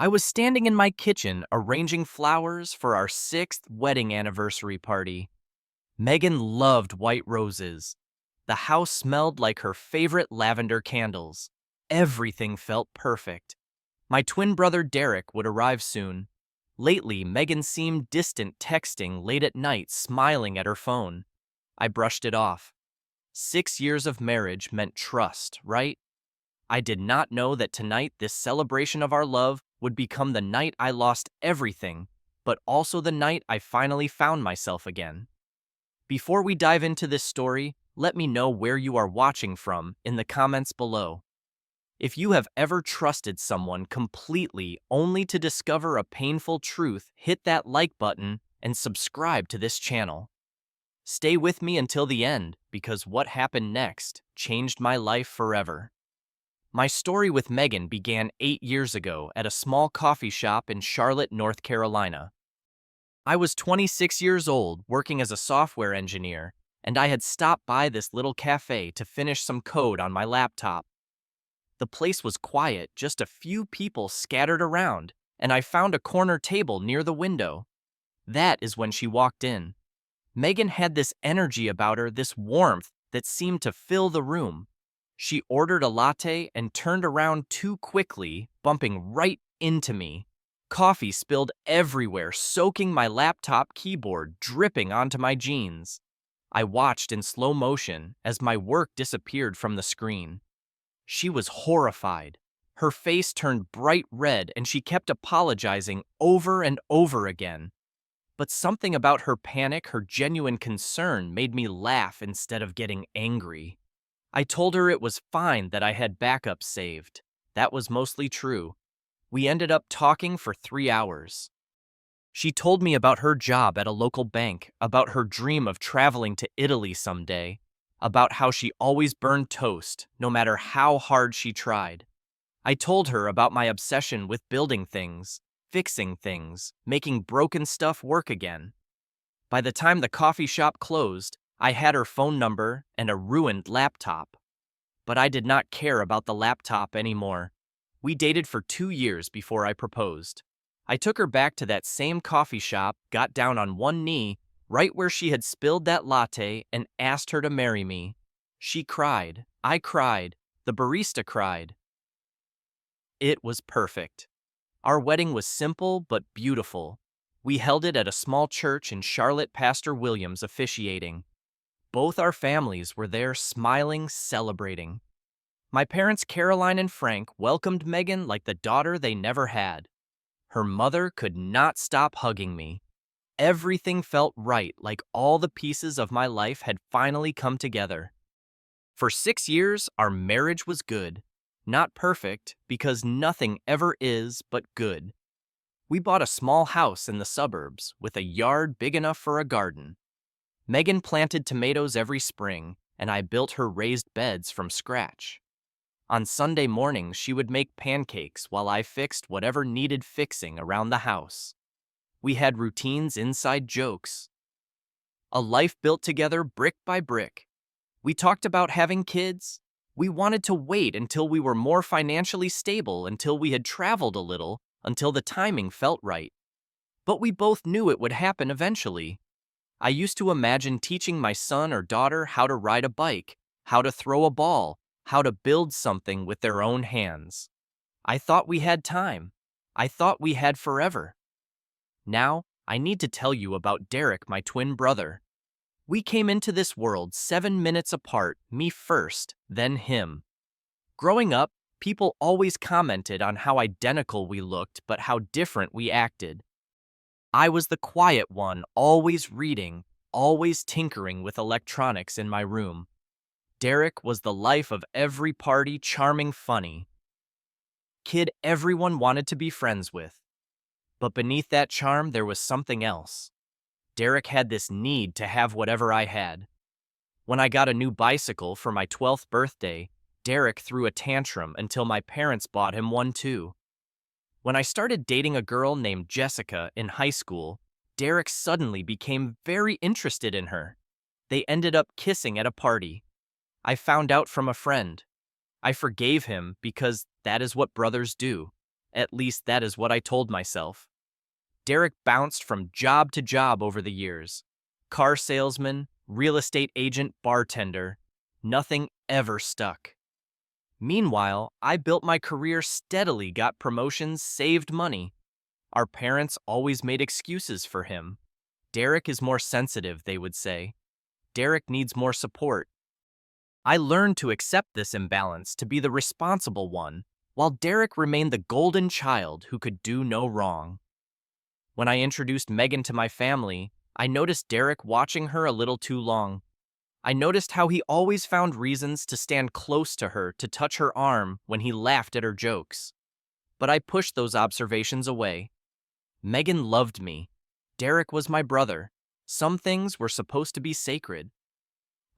I was standing in my kitchen arranging flowers for our sixth wedding anniversary party. Megan loved white roses. The house smelled like her favorite lavender candles. Everything felt perfect. My twin brother Derek would arrive soon. Lately, Megan seemed distant, texting late at night, smiling at her phone. I brushed it off. 6 years of marriage meant trust, right? I did not know that tonight, this celebration of our love, would become the night I lost everything, but also the night I finally found myself again. Before we dive into this story, let me know where you are watching from in the comments below. If you have ever trusted someone completely only to discover a painful truth, hit that like button and subscribe to this channel. Stay with me until the end, because what happened next changed my life forever. My story with Megan began 8 years ago at a small coffee shop in Charlotte, North Carolina. I was 26 years old, working as a software engineer, and I had stopped by this little cafe to finish some code on my laptop. The place was quiet, just a few people scattered around, and I found a corner table near the window. That is when she walked in. Megan had this energy about her, this warmth that seemed to fill the room. She ordered a latte and turned around too quickly, bumping right into me. Coffee spilled everywhere, soaking my laptop keyboard, dripping onto my jeans. I watched in slow motion as my work disappeared from the screen. She was horrified. Her face turned bright red and she kept apologizing over and over again. But something about her panic, her genuine concern, made me laugh instead of getting angry. I told her it was fine that I had backups saved. That was mostly true. We ended up talking for 3 hours. She told me about her job at a local bank, about her dream of traveling to Italy someday, about how she always burned toast, no matter how hard she tried. I told her about my obsession with building things, fixing things, making broken stuff work again. By the time the coffee shop closed, I had her phone number and a ruined laptop. But I did not care about the laptop anymore. We dated for 2 years before I proposed. I took her back to that same coffee shop, got down on one knee, right where she had spilled that latte, and asked her to marry me. She cried. I cried. The barista cried. It was perfect. Our wedding was simple but beautiful. We held it at a small church in Charlotte, Pastor Williams officiating. Both our families were there, smiling, celebrating. My parents, Caroline and Frank, welcomed Megan like the daughter they never had. Her mother could not stop hugging me. Everything felt right, like all the pieces of my life had finally come together. For 6 years, our marriage was good. Not perfect, because nothing ever is, but good. We bought a small house in the suburbs with a yard big enough for a garden. Megan planted tomatoes every spring, and I built her raised beds from scratch. On Sunday mornings, she would make pancakes while I fixed whatever needed fixing around the house. We had routines, inside jokes. A life built together brick by brick. We talked about having kids. We wanted to wait until we were more financially stable, until we had traveled a little, until the timing felt right. But we both knew it would happen eventually. I used to imagine teaching my son or daughter how to ride a bike, how to throw a ball, how to build something with their own hands. I thought we had time. I thought we had forever. Now, I need to tell you about Derek, my twin brother. We came into this world 7 minutes apart, me first, then him. Growing up, people always commented on how identical we looked, but how different we acted. I was the quiet one, always reading, always tinkering with electronics in my room. Derek was the life of every party, charming, funny. Kid everyone wanted to be friends with. But beneath that charm, there was something else. Derek had this need to have whatever I had. When I got a new bicycle for my 12th birthday, Derek threw a tantrum until my parents bought him one too. When I started dating a girl named Jessica in high school, Derek suddenly became very interested in her. They ended up kissing at a party. I found out from a friend. I forgave him because that is what brothers do. At least that is what I told myself. Derek bounced from job to job over the years. Car salesman, real estate agent, bartender. Nothing ever stuck. Meanwhile, I built my career steadily, got promotions, saved money. Our parents always made excuses for him. Derek is more sensitive, they would say. Derek needs more support. I learned to accept this imbalance, to be the responsible one, while Derek remained the golden child who could do no wrong. When I introduced Megan to my family, I noticed Derek watching her a little too long. I noticed how he always found reasons to stand close to her, to touch her arm when he laughed at her jokes. But I pushed those observations away. Megan loved me. Derek was my brother. Some things were supposed to be sacred.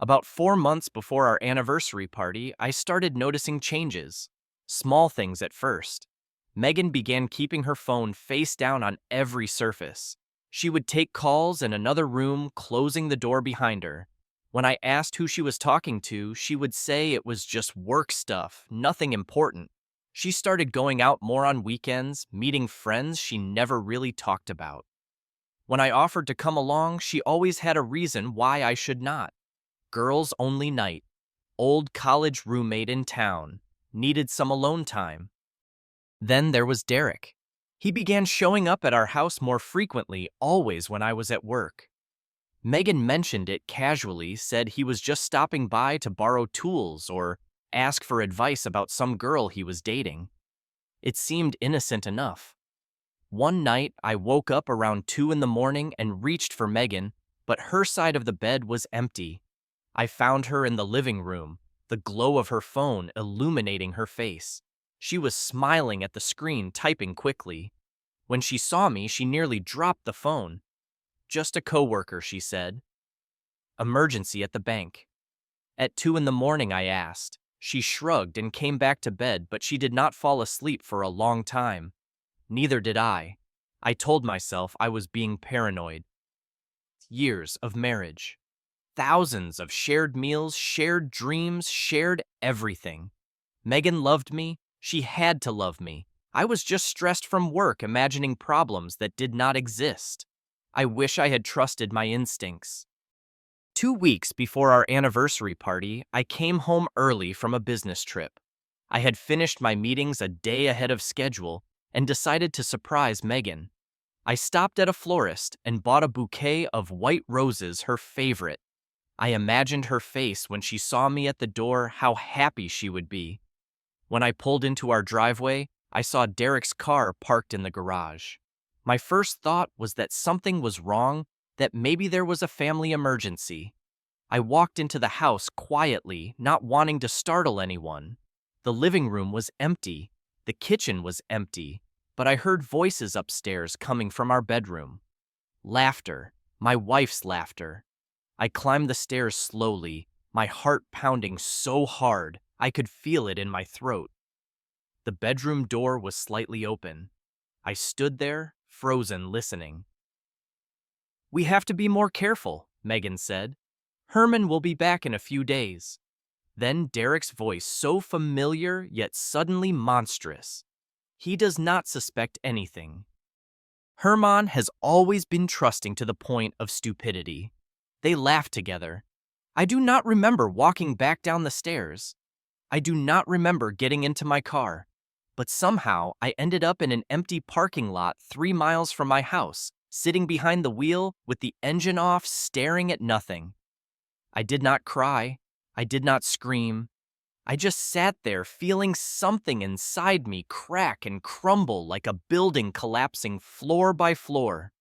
About 4 months before our anniversary party, I started noticing changes. Small things at first. Megan began keeping her phone face down on every surface. She would take calls in another room, closing the door behind her. When I asked who she was talking to, she would say it was just work stuff, nothing important. She started going out more on weekends, meeting friends she never really talked about. When I offered to come along, she always had a reason why I should not. Girls only night. Old college roommate in town. Needed some alone time. Then there was Derek. He began showing up at our house more frequently, always when I was at work. Megan mentioned it casually, said he was just stopping by to borrow tools or ask for advice about some girl he was dating. It seemed innocent enough. One night, I woke up around 2 in the morning and reached for Megan, but her side of the bed was empty. I found her in the living room, the glow of her phone illuminating her face. She was smiling at the screen, typing quickly. When she saw me, she nearly dropped the phone. "Just a coworker," she said. "Emergency at the bank." At 2 in the morning, I asked. She shrugged and came back to bed, but she did not fall asleep for a long time. Neither did I. I told myself I was being paranoid. Years of marriage. Thousands of shared meals, shared dreams, shared everything. Megan loved me. She had to love me. I was just stressed from work, imagining problems that did not exist. I wish I had trusted my instincts. 2 weeks before our anniversary party, I came home early from a business trip. I had finished my meetings a day ahead of schedule and decided to surprise Megan. I stopped at a florist and bought a bouquet of white roses, her favorite. I imagined her face when she saw me at the door, how happy she would be. When I pulled into our driveway, I saw Derek's car parked in the garage. My first thought was that something was wrong, that maybe there was a family emergency. I walked into the house quietly, not wanting to startle anyone. The living room was empty. The kitchen was empty, but I heard voices upstairs coming from our bedroom. Laughter, my wife's laughter. I climbed the stairs slowly, my heart pounding so hard I could feel it in my throat. The bedroom door was slightly open. I stood there, frozen, listening. "We have to be more careful," Megan said. "Herman will be back in a few days." Then Derek's voice, so familiar yet suddenly monstrous. "He does not suspect anything." Herman has always been trusting to the point of stupidity. They laughed together. I do not remember walking back down the stairs. I do not remember getting into my car. But somehow I ended up in an empty parking lot 3 miles from my house, sitting behind the wheel with the engine off, staring at nothing. I did not cry. I did not scream. I just sat there feeling something inside me crack and crumble like a building collapsing floor by floor.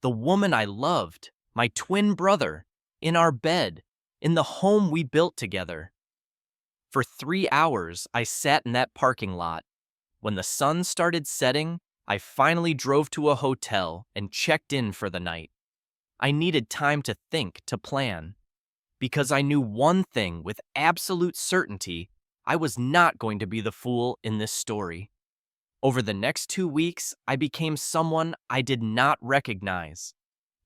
The woman I loved, my twin brother, in our bed, in the home we built together. For 3 hours, I sat in that parking lot. When the sun started setting, I finally drove to a hotel and checked in for the night. I needed time to think, to plan. Because I knew one thing with absolute certainty, I was not going to be the fool in this story. Over the next 2 weeks, I became someone I did not recognize.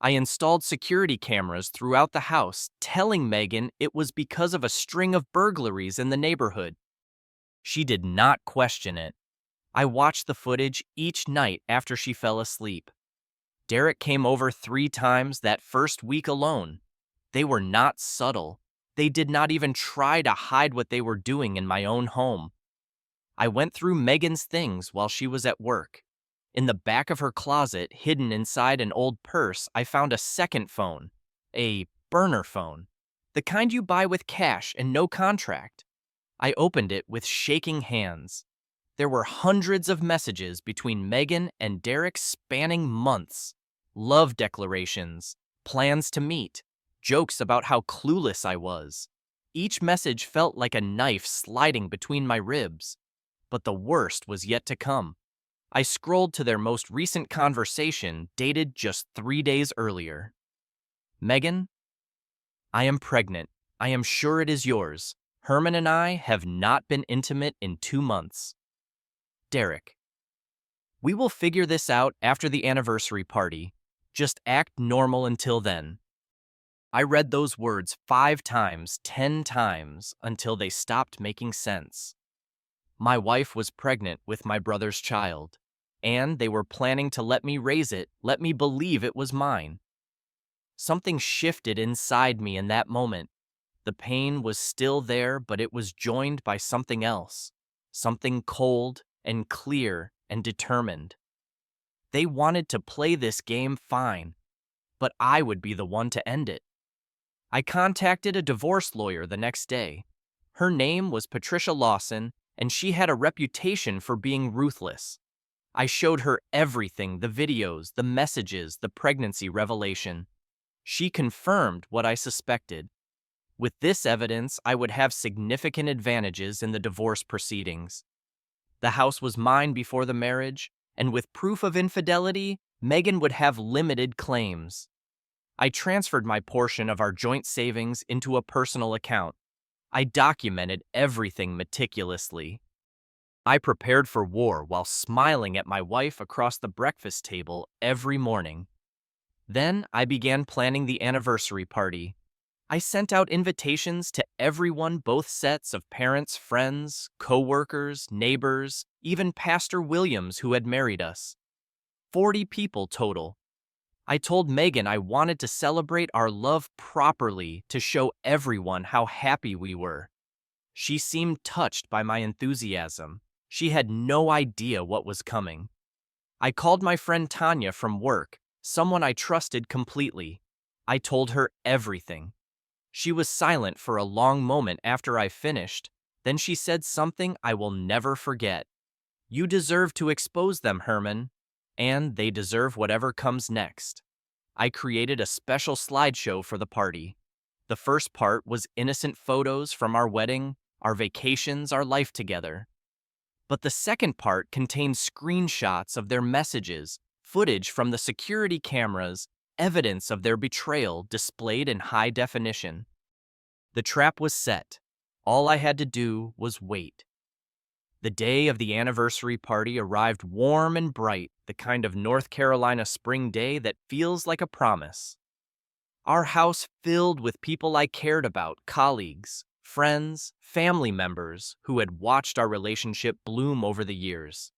I installed security cameras throughout the house, telling Megan it was because of a string of burglaries in the neighborhood. She did not question it. I watched the footage each night after she fell asleep. Derek came over 3 times that first week alone. They were not subtle. They did not even try to hide what they were doing in my own home. I went through Megan's things while she was at work. In the back of her closet, hidden inside an old purse, I found a second phone, a burner phone, the kind you buy with cash and no contract. I opened it with shaking hands. There were hundreds of messages between Megan and Derek spanning months. Love declarations, plans to meet, jokes about how clueless I was. Each message felt like a knife sliding between my ribs. But the worst was yet to come. I scrolled to their most recent conversation, dated just 3 days earlier. Megan, I am pregnant. I am sure it is yours. Herman and I have not been intimate in 2 months. Derek, we will figure this out after the anniversary party. Just act normal until then. I read those words 5 times, 10 times, until they stopped making sense. My wife was pregnant with my brother's child, and they were planning to let me raise it, let me believe it was mine. Something shifted inside me in that moment. The pain was still there, but it was joined by something else, something cold and clear and determined. They wanted to play this game fine, but I would be the one to end it. I contacted a divorce lawyer the next day. Her name was Patricia Lawson, and she had a reputation for being ruthless. I showed her everything, the videos, the messages, the pregnancy revelation. She confirmed what I suspected. With this evidence, I would have significant advantages in the divorce proceedings. The house was mine before the marriage, and with proof of infidelity, Megan would have limited claims. I transferred my portion of our joint savings into a personal account. I documented everything meticulously. I prepared for war while smiling at my wife across the breakfast table every morning. Then I began planning the anniversary party. I sent out invitations to everyone, both sets of parents, friends, co-workers, neighbors, even Pastor Williams, who had married us. 40 people total. I told Megan I wanted to celebrate our love properly to show everyone how happy we were. She seemed touched by my enthusiasm. She had no idea what was coming. I called my friend Tanya from work, someone I trusted completely. I told her everything. She was silent for a long moment after I finished. Then she said something I will never forget. You deserve to expose them, Herman, and they deserve whatever comes next. I created a special slideshow for the party. The first part was innocent photos from our wedding, our vacations, our life together. But the second part contained screenshots of their messages, footage from the security cameras, evidence of their betrayal displayed in high definition. The trap was set. All I had to do was wait. The day of the anniversary party arrived warm and bright, the kind of North Carolina spring day that feels like a promise. Our house filled with people I cared about, colleagues, friends, family members who had watched our relationship bloom over the years.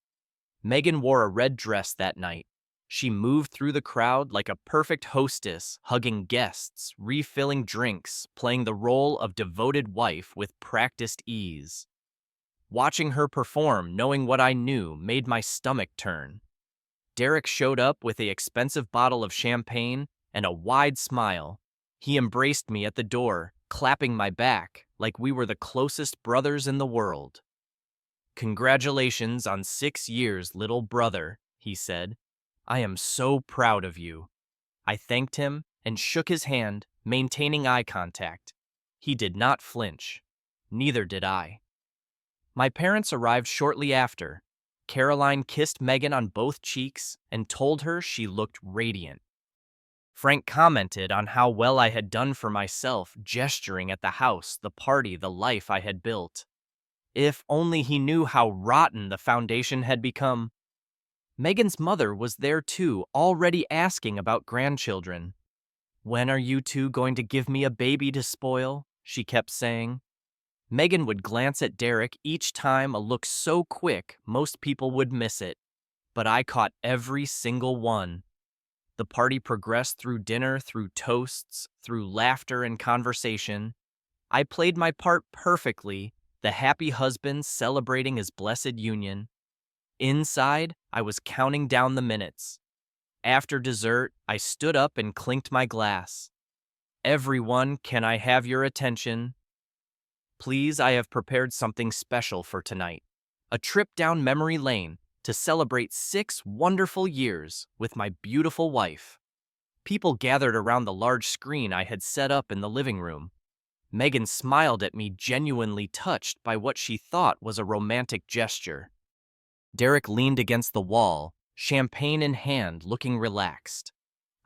Megan wore a red dress that night. She moved through the crowd like a perfect hostess, hugging guests, refilling drinks, playing the role of devoted wife with practiced ease. Watching her perform, knowing what I knew, made my stomach turn. Derek showed up with an expensive bottle of champagne and a wide smile. He embraced me at the door, clapping my back like we were the closest brothers in the world. "Congratulations on 6 years, little brother," he said. "I am so proud of you." I thanked him and shook his hand, maintaining eye contact. He did not flinch. Neither did I. My parents arrived shortly after. Caroline kissed Megan on both cheeks and told her she looked radiant. Frank commented on how well I had done for myself, gesturing at the house, the party, the life I had built. If only he knew how rotten the foundation had become. Megan's mother was there too, already asking about grandchildren. "When are you two going to give me a baby to spoil?" she kept saying. Megan would glance at Derek each time, a look so quick most people would miss it. But I caught every single one. The party progressed through dinner, through toasts, through laughter and conversation. I played my part perfectly, the happy husband celebrating his blessed union. Inside, I was counting down the minutes. After dessert, I stood up and clinked my glass. Everyone, can I have your attention? Please, I have prepared something special for tonight. A trip down memory lane to celebrate 6 wonderful years with my beautiful wife. People gathered around the large screen I had set up in the living room. Megan smiled at me, genuinely touched by what she thought was a romantic gesture. Derek leaned against the wall, champagne in hand, looking relaxed.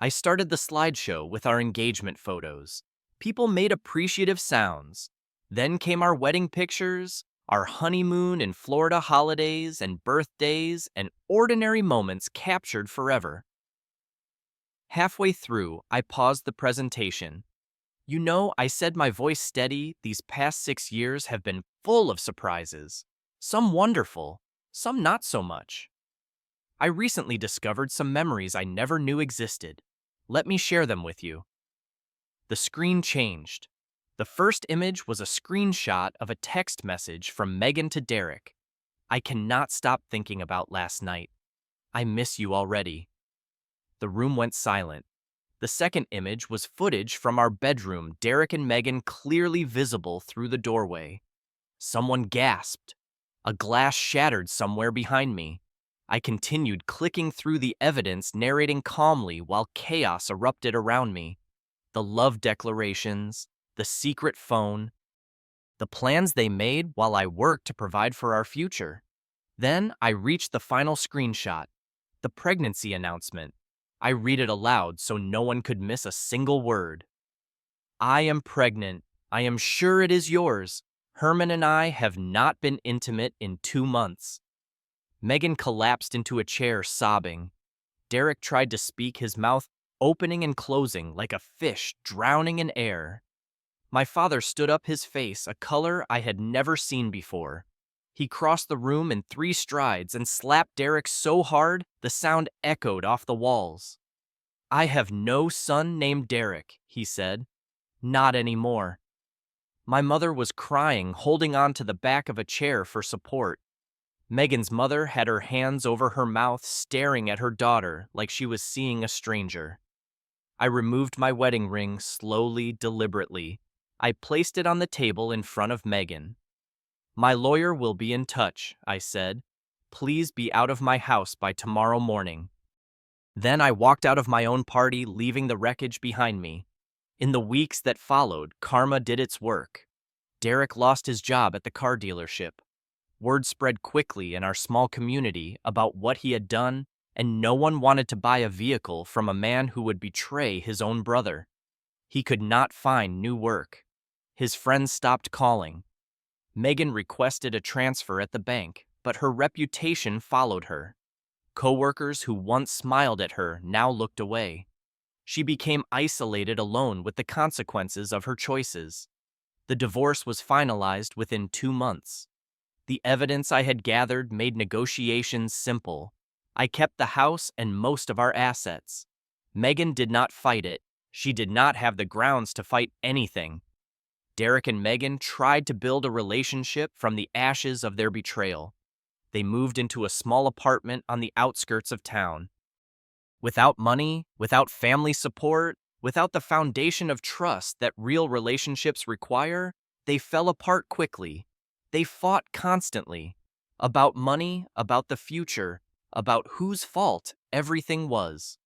I started the slideshow with our engagement photos. People made appreciative sounds. Then came our wedding pictures, our honeymoon and Florida holidays and birthdays and ordinary moments captured forever. Halfway through, I paused the presentation. You know, I said my voice steady. These past 6 years have been full of surprises. Some wonderful, some not so much. I recently discovered some memories I never knew existed. Let me share them with you. The screen changed. The first image was a screenshot of a text message from Megan to Derek. I cannot stop thinking about last night. I miss you already. The room went silent. The second image was footage from our bedroom, Derek and Megan clearly visible through the doorway. Someone gasped. A glass shattered somewhere behind me. I continued clicking through the evidence, narrating calmly while chaos erupted around me. The love declarations, the secret phone, the plans they made while I worked to provide for our future. Then I reached the final screenshot, the pregnancy announcement. I read it aloud so no one could miss a single word. I am pregnant. I am sure it is yours. Herman and I have not been intimate in 2 months. Megan collapsed into a chair, sobbing. Derek tried to speak, his mouth opening and closing like a fish drowning in air. My father stood up, his face a color I had never seen before. He crossed the room in 3 strides and slapped Derek so hard the sound echoed off the walls. I have no son named Derek, he said. Not anymore. My mother was crying, holding on to the back of a chair for support. Megan's mother had her hands over her mouth, staring at her daughter like she was seeing a stranger. I removed my wedding ring slowly, deliberately. I placed it on the table in front of Megan. My lawyer will be in touch, I said. Please be out of my house by tomorrow morning. Then I walked out of my own party, leaving the wreckage behind me. In the weeks that followed, karma did its work. Derek lost his job at the car dealership. Word spread quickly in our small community about what he had done, and no one wanted to buy a vehicle from a man who would betray his own brother. He could not find new work. His friends stopped calling. Megan requested a transfer at the bank, but her reputation followed her. Coworkers who once smiled at her now looked away. She became isolated, alone with the consequences of her choices. The divorce was finalized within 2 months. The evidence I had gathered made negotiations simple. I kept the house and most of our assets. Megan did not fight it. She did not have the grounds to fight anything. Derek and Megan tried to build a relationship from the ashes of their betrayal. They moved into a small apartment on the outskirts of town. Without money, without family support, without the foundation of trust that real relationships require, they fell apart quickly. They fought constantly. About money, about the future, about whose fault everything was.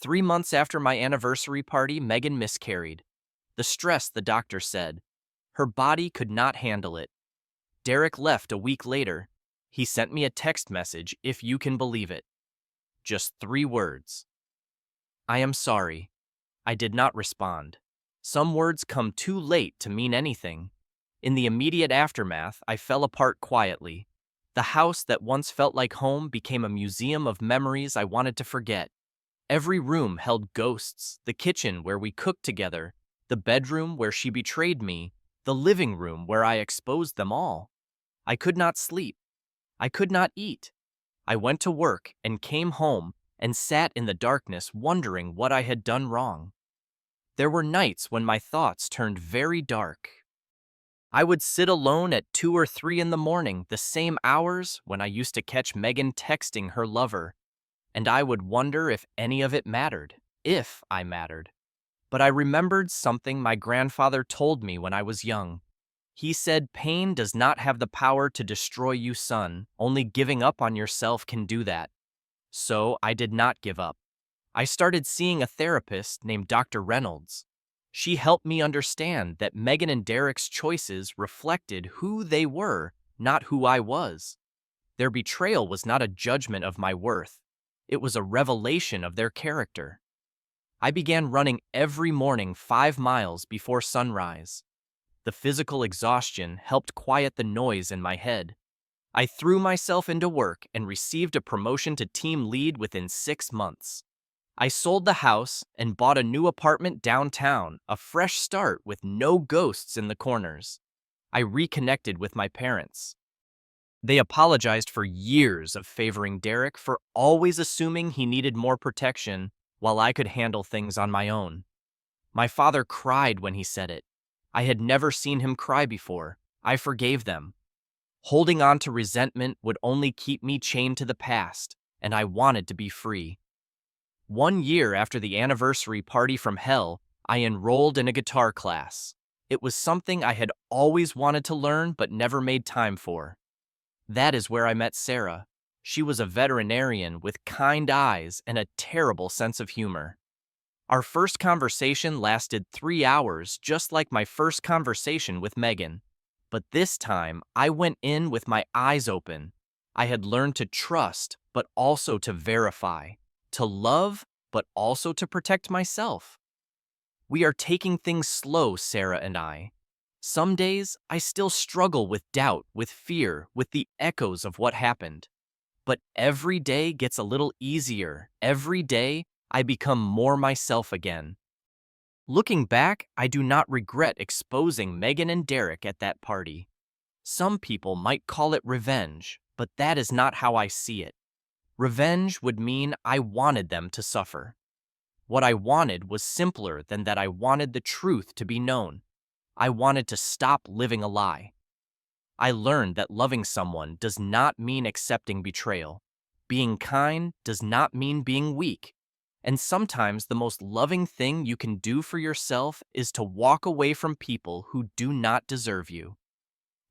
3 months after my anniversary party, Megan miscarried. The stress, the doctor said. Her body could not handle it. Derek left a week later. He sent me a text message, if you can believe it. Just 3 words. I am sorry. I did not respond. Some words come too late to mean anything. In the immediate aftermath, I fell apart quietly. The house that once felt like home became a museum of memories I wanted to forget. Every room held ghosts, the kitchen where we cooked together, the bedroom where she betrayed me, the living room where I exposed them all. I could not sleep. I could not eat. I went to work and came home and sat in the darkness wondering what I had done wrong. There were nights when my thoughts turned very dark. I would sit alone at 2 or 3 in the morning, the same hours when I used to catch Megan texting her lover, and I would wonder if any of it mattered, if I mattered. But I remembered something my grandfather told me when I was young. He said, "Pain does not have the power to destroy you, son. Only giving up on yourself can do that." So I did not give up. I started seeing a therapist named Dr. Reynolds. She helped me understand that Megan and Derek's choices reflected who they were, not who I was. Their betrayal was not a judgment of my worth. It was a revelation of their character. I began running every morning 5 miles before sunrise. The physical exhaustion helped quiet the noise in my head. I threw myself into work and received a promotion to team lead within 6 months. I sold the house and bought a new apartment downtown, a fresh start with no ghosts in the corners. I reconnected with my parents. They apologized for years of favoring Derek, for always assuming he needed more protection while I could handle things on my own. My father cried when he said it. I had never seen him cry before. I forgave them. Holding on to resentment would only keep me chained to the past, and I wanted to be free. 1 year after the anniversary party from hell, I enrolled in a guitar class. It was something I had always wanted to learn but never made time for. That is where I met Sarah. She was a veterinarian with kind eyes and a terrible sense of humor. Our first conversation lasted 3 hours, just like my first conversation with Megan. But this time, I went in with my eyes open. I had learned to trust, but also to verify. To love, but also to protect myself. We are taking things slow, Sarah and I. Some days, I still struggle with doubt, with fear, with the echoes of what happened. But every day gets a little easier. Every day, I become more myself again. Looking back, I do not regret exposing Megan and Derek at that party. Some people might call it revenge, but that is not how I see it. Revenge would mean I wanted them to suffer. What I wanted was simpler than that. I wanted the truth to be known. I wanted to stop living a lie. I learned that loving someone does not mean accepting betrayal. Being kind does not mean being weak. And sometimes the most loving thing you can do for yourself is to walk away from people who do not deserve you.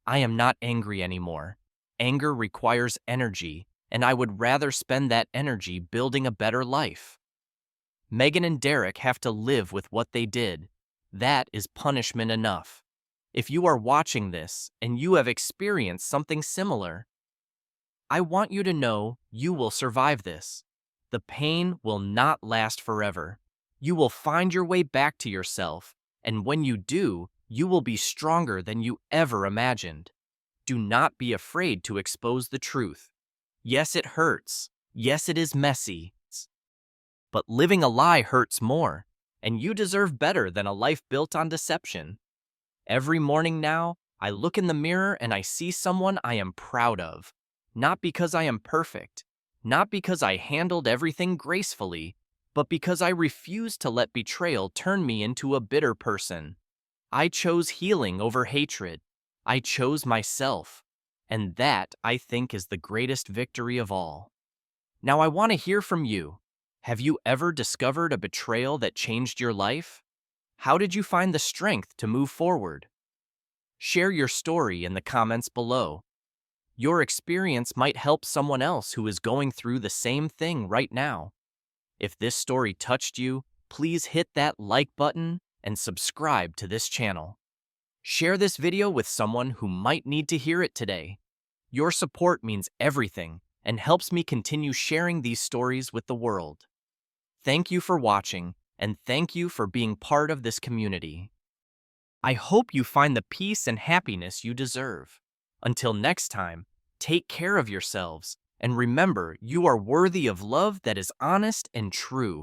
I am not angry anymore. Anger requires energy, and I would rather spend that energy building a better life. Megan and Derek have to live with what they did. That is punishment enough. If you are watching this and you have experienced something similar, I want you to know you will survive this. The pain will not last forever. You will find your way back to yourself, and when you do, you will be stronger than you ever imagined. Do not be afraid to expose the truth. Yes, it hurts. Yes, it is messy. But living a lie hurts more, and you deserve better than a life built on deception. Every morning now, I look in the mirror and I see someone I am proud of. Not because I am perfect, not because I handled everything gracefully, but because I refused to let betrayal turn me into a bitter person. I chose healing over hatred. I chose myself. And that, I think, is the greatest victory of all. Now I want to hear from you. Have you ever discovered a betrayal that changed your life? How did you find the strength to move forward? Share your story in the comments below. Your experience might help someone else who is going through the same thing right now. If this story touched you, please hit that like button and subscribe to this channel. Share this video with someone who might need to hear it today. Your support means everything and helps me continue sharing these stories with the world. Thank you for watching, and thank you for being part of this community. I hope you find the peace and happiness you deserve. Until next time, take care of yourselves, and remember you are worthy of love that is honest and true.